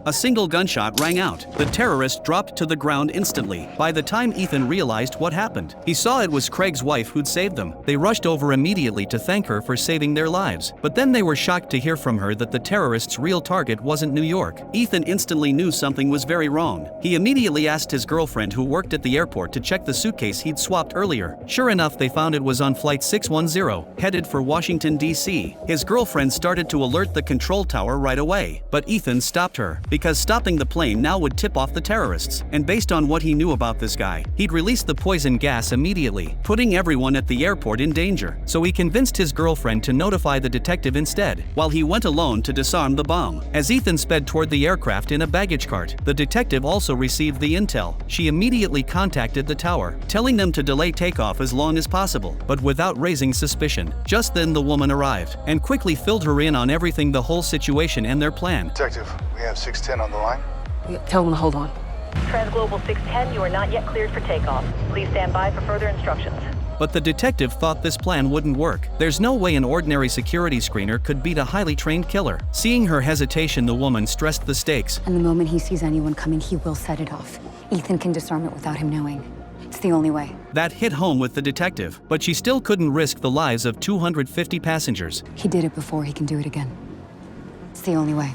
A single gunshot rang out. The terrorist dropped to the ground instantly. By the time Ethan realized what happened, he saw it was Craig's wife who'd saved them. They rushed over immediately to thank her for saving their lives. But then they were shocked to hear from her that the terrorist's real target wasn't New York. Ethan instantly knew something was very wrong. He immediately asked his girlfriend who worked at the airport to check the suitcase he'd swapped earlier. Sure enough, they found it was on flight 610, headed for Washington, D.C. His girlfriend started to alert the control tower right away, but Ethan stopped her, because stopping the plane now would tip off the terrorists. And based on what he knew about this guy, he'd release the poison gas immediately, putting everyone at the airport in danger. So he convinced his girlfriend to notify the detective instead, while he went alone to disarm the bomb. As Ethan sped toward the aircraft in a baggage cart, the detective also received the intel. She immediately contacted the tower, telling them to delay takeoff as long as possible, but without raising suspicion. Just then the woman arrived, and quickly filled her in on everything, the whole situation and their plan. Detective, we have 610 on the line. Tell them to hold on. Transglobal 610, you are not yet cleared for takeoff. Please stand by for further instructions. But the detective thought this plan wouldn't work. There's no way an ordinary security screener could beat a highly trained killer. Seeing her hesitation, the woman stressed the stakes. And the moment he sees anyone coming, he will set it off. Ethan can disarm it without him knowing. It's the only way. That hit home with the detective, but she still couldn't risk the lives of 250 passengers. He did it before, he can do it again. It's the only way.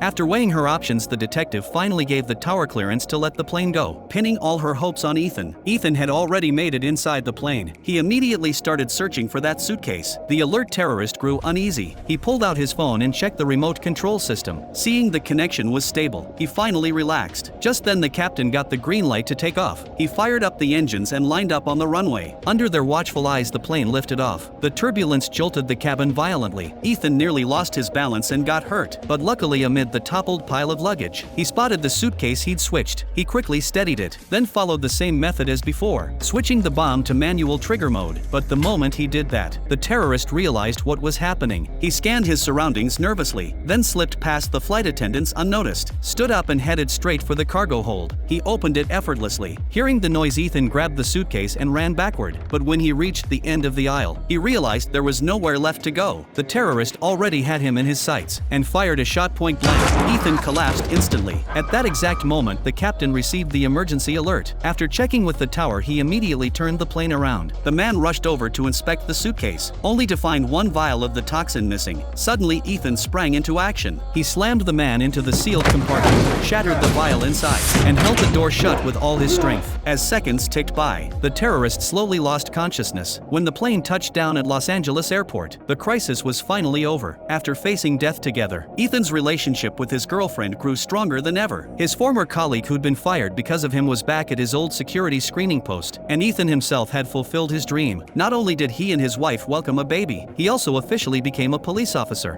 After weighing her options, the detective finally gave the tower clearance to let the plane go, pinning all her hopes on Ethan. Ethan had already made it inside the plane. He immediately started searching for that suitcase. The alert terrorist grew uneasy. He pulled out his phone and checked the remote control system. Seeing the connection was stable, he finally relaxed. Just then the captain got the green light to take off. He fired up the engines and lined up on the runway. Under their watchful eyes, the plane lifted off. The turbulence jolted the cabin violently. Ethan nearly lost his balance and got hurt, but luckily amid the toppled pile of luggage, he spotted the suitcase he'd switched. He quickly steadied it, then followed the same method as before, switching the bomb to manual trigger mode. But the moment he did that, the terrorist realized what was happening. He scanned his surroundings nervously, then slipped past the flight attendants unnoticed, stood up and headed straight for the cargo hold. He opened it effortlessly. Hearing the noise, Ethan grabbed the suitcase and ran backward, but when he reached the end of the aisle, he realized there was nowhere left to go. The terrorist already had him in his sights, and fired a shot point blank. Ethan collapsed instantly. At that exact moment, the captain received the emergency alert. After checking with the tower, he immediately turned the plane around. The man rushed over to inspect the suitcase, only to find one vial of the toxin missing. Suddenly, Ethan sprang into action. He slammed the man into the sealed compartment, shattered the vial inside, and held the door shut with all his strength. As seconds ticked by, the terrorist slowly lost consciousness. When the plane touched down at Los Angeles Airport, the crisis was finally over. After facing death together, Ethan's relationship with his girlfriend grew stronger than ever. His former colleague who'd been fired because of him was back at his old security screening post, and Ethan himself had fulfilled his dream. Not only did he and his wife welcome a baby, he also officially became a police officer.